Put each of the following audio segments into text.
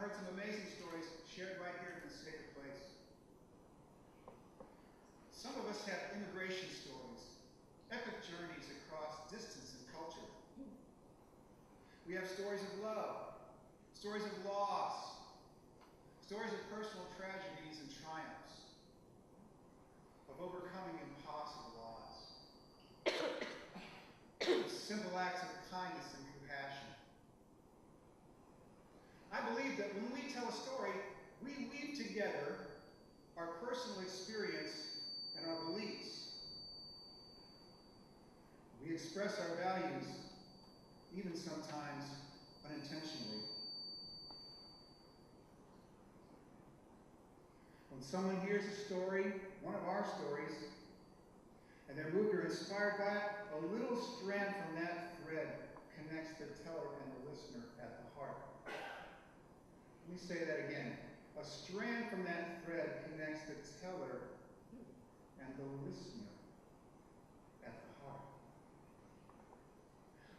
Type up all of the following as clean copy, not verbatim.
heard some amazing stories shared right here in this sacred place. Some of us have immigration stories, epic journeys across distance and culture. We have stories of love, stories of loss, stories of personal tragedies and triumphs, of overcoming impossible odds, of simple acts of kindness and compassion. I believe that when we tell a story, we weave together our personal experience and our beliefs. We express our values, even sometimes unintentionally. When someone hears a story, one of our stories, and they're moved or inspired by it, a little strand from that thread connects the teller and the listener at the heart. Let me say that again. A strand from that thread connects the teller and the listener at the heart.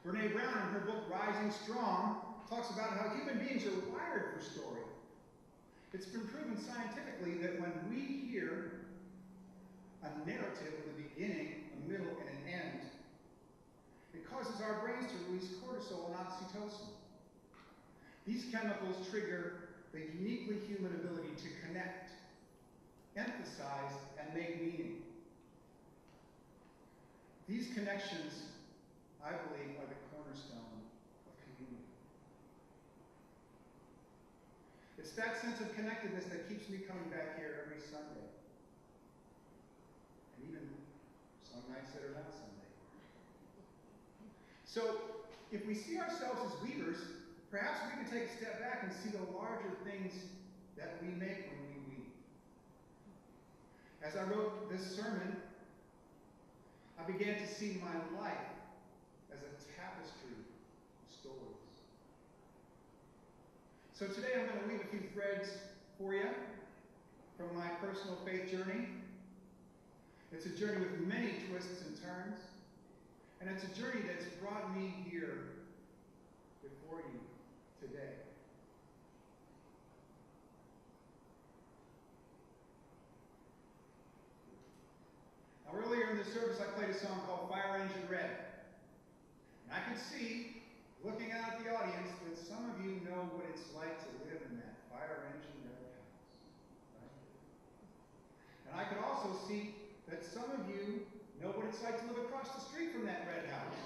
Brene Brown, in her book Rising Strong, talks about how human beings are wired for story. It's been proven scientifically that when we hear a narrative with a beginning, a middle, and an end, it causes our brains to release cortisol and oxytocin. These chemicals trigger the uniquely human ability to connect, emphasize, and make meaning. These connections, I believe, are the cornerstone of community. It's that sense of connectedness that keeps me coming back here every Sunday. And even some nights that are not Sunday. So, if we see ourselves as weavers, perhaps we can take a step back and see the larger things that we make when we weave. As I wrote this sermon, I began to see my life as a tapestry of stories. So today I'm going to weave a few threads for you from my personal faith journey. It's a journey with many twists and turns, and it's a journey that's brought me here before you today. Now, earlier in the service, I played a song called Fire Engine Red. And I could see, looking out at the audience, that some of you know what it's like to live in that fire engine red house. Right? And I could also see that some of you know what it's like to live across the street from that red house.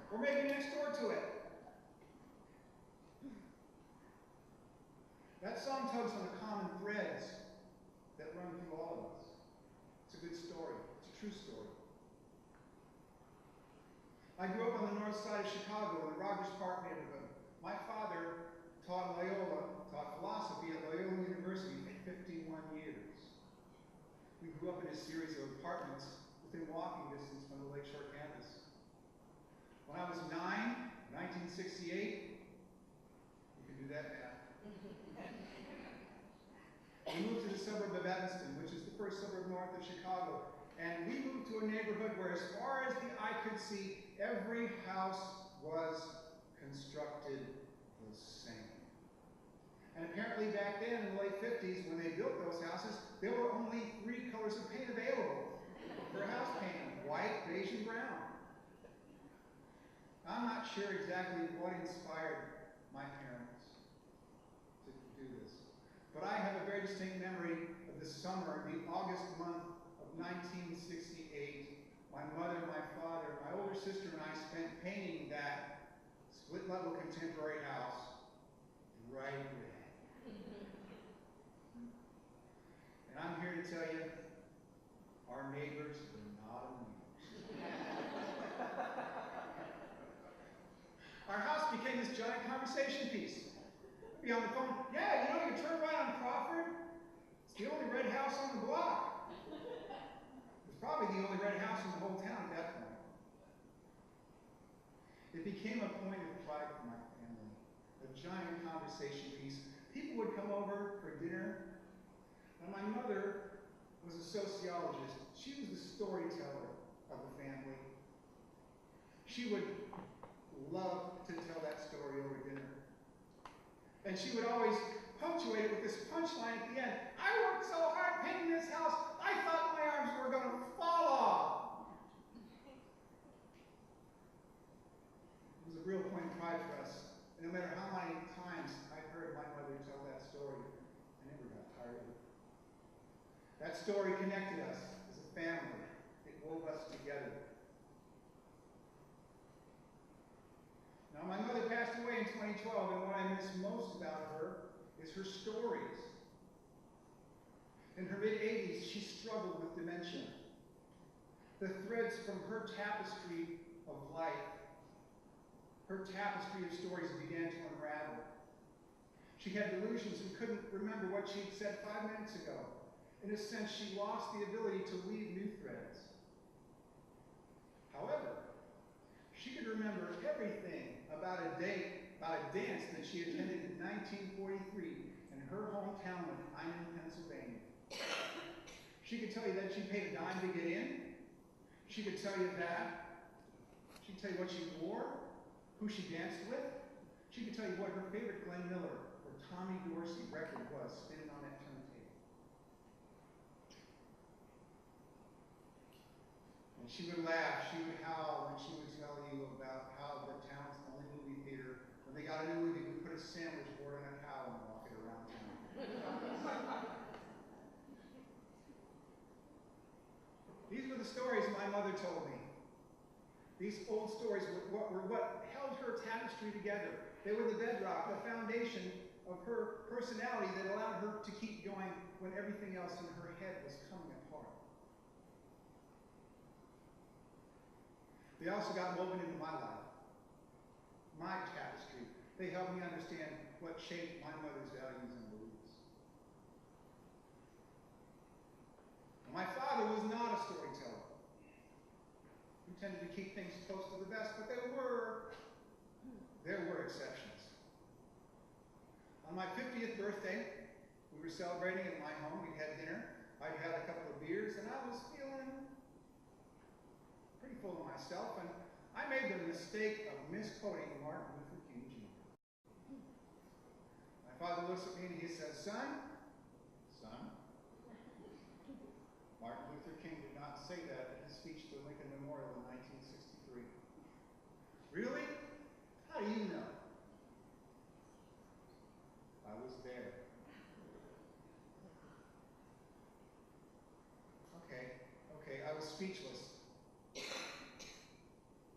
Or maybe next door to it. That song tugs on the common threads that run through all of us. It's a good story. It's a true story. I grew up on the north side of Chicago in the Rogers Park neighborhood. My father taught philosophy at Loyola University for 51 years. We grew up in a series of apartments within walking distance from the Lakeshore campus. When I was 9, 1968, you can do that math. We moved to the suburb of Evanston, which is the first suburb north of Chicago. And we moved to a neighborhood where, as far as the eye could see, every house was constructed the same. And apparently back then, in the late 50s, when they built those houses, there were only 3 colors of paint available for house painting: white, beige, and brown. I'm not sure exactly what inspired my parents to do this. But I have a very distinct memory of the summer, the August month of 1968. My mother, my father, my older sister, and I spent painting that split-level contemporary house bright red. And I'm here to tell you, our neighbors were not amused. Our house became this giant conversation piece. Be on the phone, yeah, you know, you turn right on Crawford. It's the only red house on the block. It's probably the only red house in the whole town at that point. It became a point of pride for my family, a giant conversation piece. People would come over for dinner, and my mother was a sociologist. She was the storyteller of the family. She would love to tell that story over dinner. And And she would always punctuate it with this punchline at the end. I worked so hard painting this house, I thought my arms were going to fall off. It was a real point of pride for us. And no matter how many times I heard my mother tell that story, I never got tired of it. That story connected us as a family. It wove us together. Now, my mother passed away in 2012, and what I miss most about her is her stories. In her mid-80s, she struggled with dementia. The threads from her tapestry of life, her tapestry of stories began to unravel. She had delusions and couldn't remember what she'd said 5 minutes ago. In a sense, she lost the ability to weave new threads. However, she could remember everything about a dance that she attended in 1943 in her hometown of Bannan, Pennsylvania. She could tell you that she paid a dime to get in. She could tell you that. She'd tell you what she wore, who she danced with. She could tell you what her favorite Glenn Miller or Tommy Dorsey record was spinning on that turntable. And she would laugh, she would howl, and she would tell you about how the town's only movie theater, when they got a new movie, we put a sandwich board on a cow and walk it around town. These were the stories my mother told me. These old stories were what held her tapestry together. They were the bedrock, the foundation of her personality that allowed her to keep going when everything else in her head was coming apart. They also got woven into my life, my tapestry. They helped me understand what shaped my mother's values and beliefs. My father was not a storyteller. He tended to keep things close to the vest, but there were exceptions. On my 50th birthday, we were celebrating at my home. We had dinner. I'd had a couple of beers, and I was feeling pretty full of myself, and I made the mistake of misquoting Martin Luther King Jr. My father looks at me and he says, son, Martin Luther King did not say that in his speech to the Lincoln Memorial in 1963. Really? How do you know? I was there. Okay, I was speechless.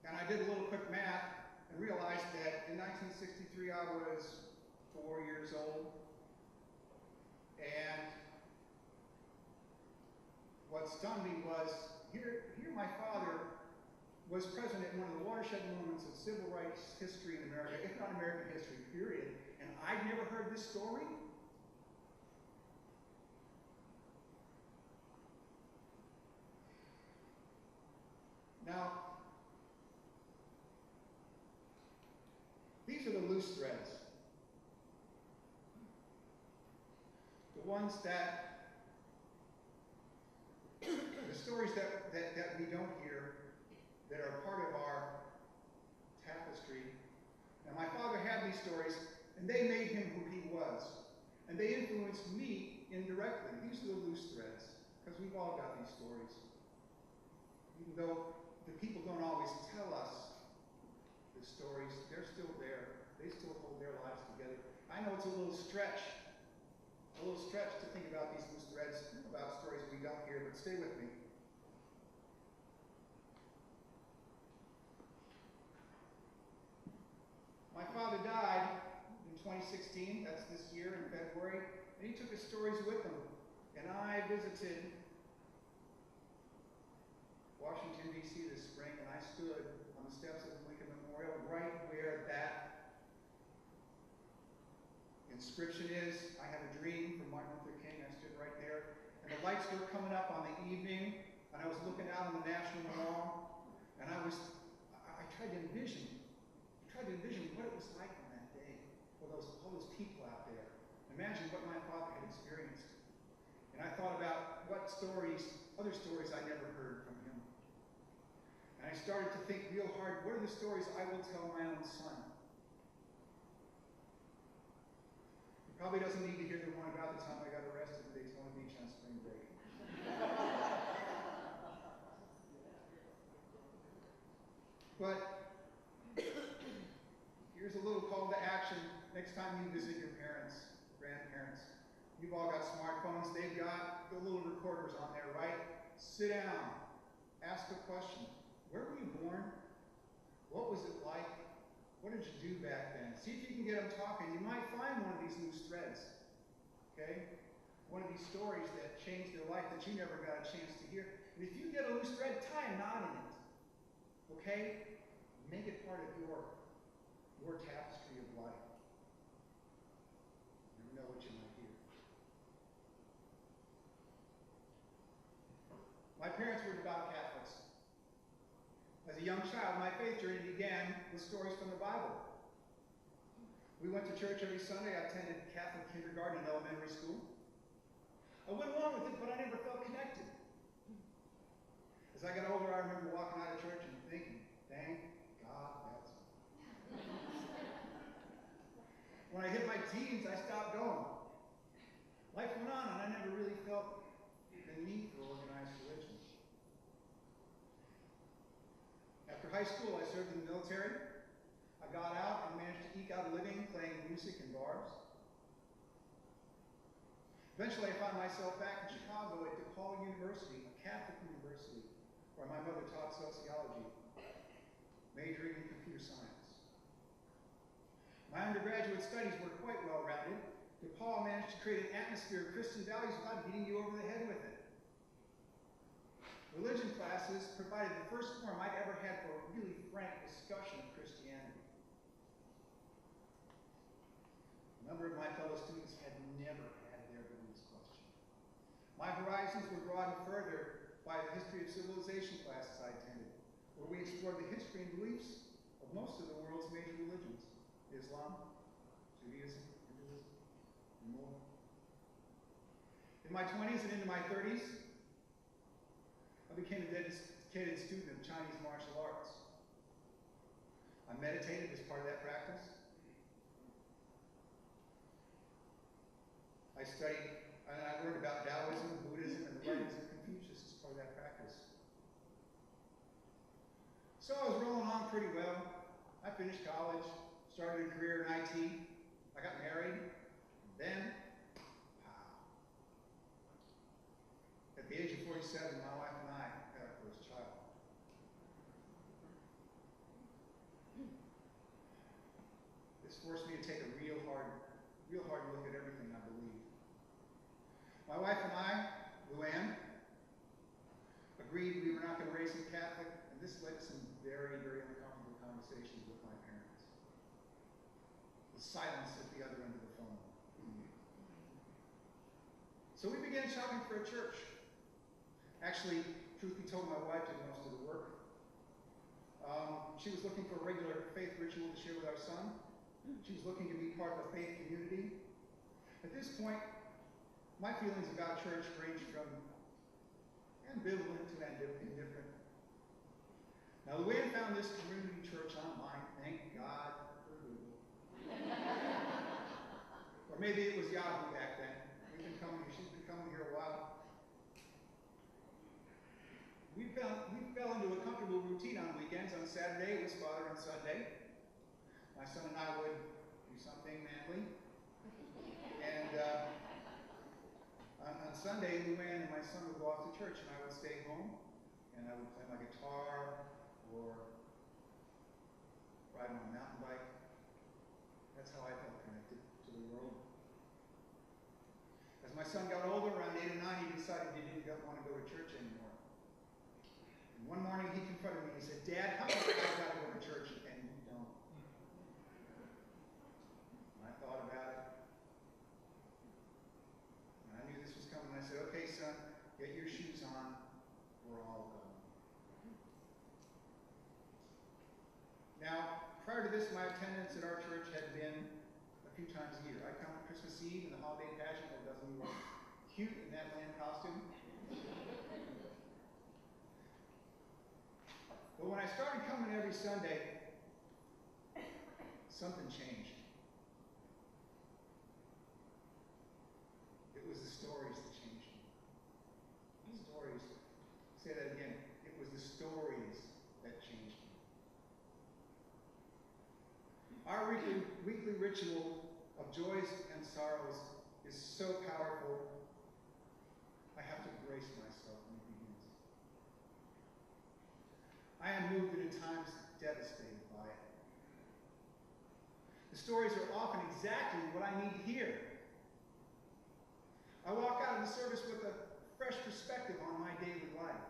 And I did a little quick math and realized that in 1963 I was 4 years old. And what stunned me was, here my father was present at one of the watershed moments of civil rights history in America, if not American history, period. And I'd never heard this story. Now, these are the loose threads. The ones that the stories that we don't hear, that are part of our tapestry. Now, my father had these stories, and they made him who he was. And they influenced me indirectly. These are the loose threads, because we've all got these stories. Even though the people don't always tell us the stories, they're still there. They still hold their lives together. I know it's a little stretch to think about these loose threads, about stories we don't hear, but stay with me. My father died in 2016, that's this year in February, and he took his stories with him. And I visited Washington, D.C. this spring, and I stood on the steps of the Lincoln Memorial right where that inscription is. I have a dream from Martin Luther King. I stood right there. And the lights were coming up on the evening, and I was looking out on the National Mall, and I tried to envision what it was like on that day for all those people out there. Imagine what my father had experienced. And I thought about what other stories I never heard from him. And I started to think real hard, what are the stories I will tell my own son? Probably doesn't need to hear the one about the time I got arrested at Daytona Beach on spring break. But here's a little call to action next time you visit your parents, grandparents. You've all got smartphones. They've got the little recorders on there, right? Sit down. Ask a question. Where were you born? What was it like? What did you do back then? See if you can get them talking. You might find one of these loose threads. Okay? One of these stories that changed their life that you never got a chance to hear. And if you get a loose thread, tie a knot in it. Okay? Make it part of your tapestry of life. You never know what you might hear. My parents were devout Catholics. As a young child, my faith journey began with stories from the Bible. We went to church every Sunday. I attended Catholic kindergarten and elementary school. I went along with it, but I never felt connected. As I got older, I remember walking out of church and thinking, thank God that's me. When I hit my teens, I stopped going. Life went on, and I never really felt the need for organized religion. After high school, I served in the military. I got out and managed to eke out a living playing music in bars. Eventually, I found myself back in Chicago at DePaul University, a Catholic university, where my mother taught sociology, majoring in computer science. My undergraduate studies were quite well-rounded. DePaul managed to create an atmosphere of Christian values without beating you over the head with it. Religion classes provided the first forum I'd ever had for a really frank discussion of Christianity. A number of my fellow students had never had their beliefs questioned. My horizons were broadened further by the history of civilization classes I attended, where we explored the history and beliefs of most of the world's major religions: Islam, Judaism, Hinduism, and more. In my 20s and into my 30s, I became a dedicated student of Chinese martial arts. I meditated as part of that practice. I studied and I learned about Taoism, Buddhism, and the writings of Confucius as part of that practice. So I was rolling on pretty well. I finished college, started a career in IT. I got married. Then, wow. At the age of 47, my wife and I had our first child. This forced me to take a real hard look at everything I believed. My wife and I, Luann, agreed we were not going to raise him Catholic, and this led to some very, very uncomfortable conversations with my parents. The silence at the other end of the phone. So we began shopping for a church. Actually, truth be told, my wife did most of the work. She was looking for a regular faith ritual to share with our son. She was looking to be part of a faith community. At this point, my feelings about church ranged from ambivalent to indifferent. Now, Luann found this community church online. Thank God for Google. Or maybe it was Yahoo back then. She's been coming here a while. We fell into a comfortable routine on weekends. On Saturday, it was Father and Sunday. My son and I would do something manly. And on Sunday, Luann and my son would go off to church, and I would stay home, and I would play my guitar or ride my mountain bike. That's how I felt connected to the world. As my son got older, around 8 or 9, he decided he didn't want to go to church anymore. And one morning, he confronted me. He said, "Dad, how come I got to go to church and you don't?" And I thought about it. And I knew this was coming. I said, "Okay, son, get your shoes on. We're all going." Now, prior to this, my attendance at our church had been a few times a year. I'd come on Christmas Eve and the holiday pageant. It doesn't look cute in that lamb costume. But when I started coming every Sunday, something changed. weekly ritual of joys and sorrows is so powerful, I have to brace myself when it begins. I am moved and at times devastated by it. The stories are often exactly what I need to hear. I walk out of the service with a fresh perspective on my daily life.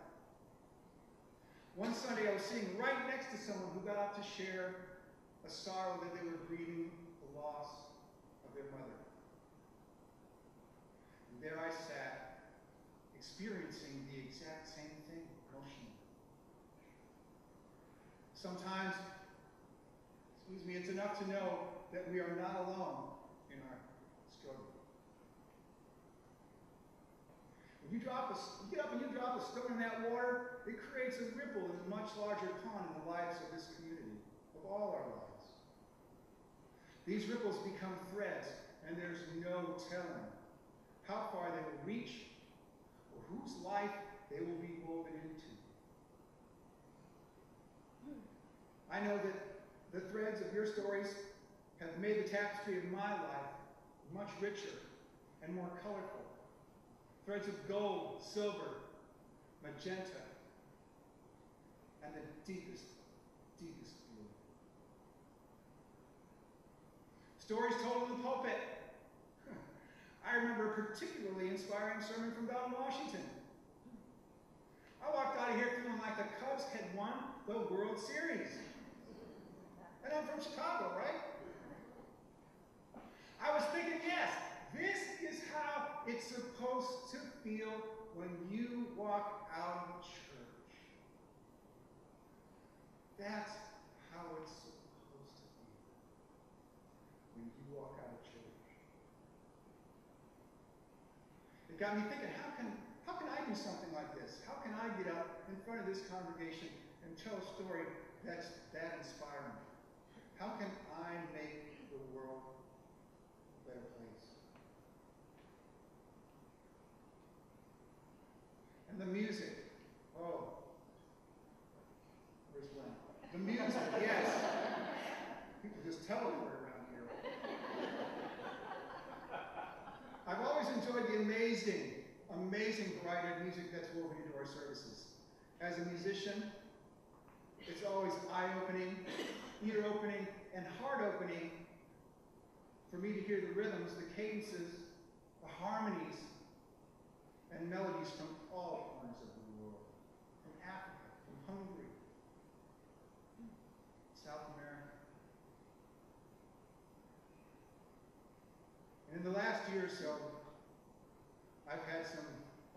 One Sunday I was sitting right next to someone who got up to share a sorrow that they were grieving the loss of their mother. And there I sat, experiencing the exact same thing emotionally. Sometimes, it's enough to know that we are not alone in our struggle. When you get up and you drop a stone in that water, it creates a ripple in a much larger pond in the lives of this community, of all our lives. These ripples become threads, and there's no telling how far they will reach or whose life they will be woven into. I know that the threads of your stories have made the tapestry of my life much richer and more colorful. Threads of gold, silver, magenta, and the deepest, deepest blue. Stories told in the pulpit. I remember a particularly inspiring sermon from Bannan, Washington. I walked out of here feeling like the Cubs had won the World Series. And I'm from Chicago, right? I was thinking, yes, this is how it's supposed to feel when you walk out of church. That's how it's supposed to feel when you walk out of church. It got me thinking, how can I do something like this? How can I get up in front of this congregation and tell a story that's that inspiring? How can I make the world a better place? And the music. Oh. Where's Glenn? The music, yes. People just teleport around here. I've always enjoyed the amazing variety of music that's woven into our services. As a musician, it's always eye-opening, ear-opening, and heart-opening for me to hear the rhythms, the cadences, the harmonies, and melodies from all corners of the world. From Africa, from Hungary, South America. And in the last year or so, I've had some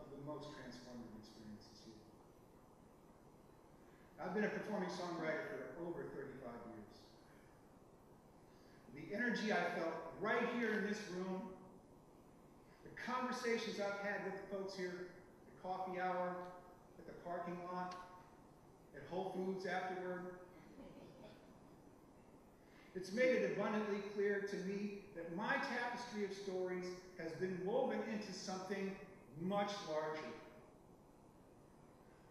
of the most transformative experiences here. I've been a performing songwriter for over 35 years. The energy I felt right here in this room, the conversations I've had with the folks here, the coffee hour, at the parking lot, at Whole Foods afterward, it's made it abundantly clear to me that my tapestry of stories has been woven into something much larger,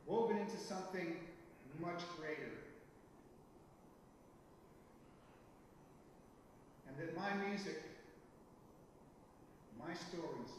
woven into something much greater. And that my music, my stories,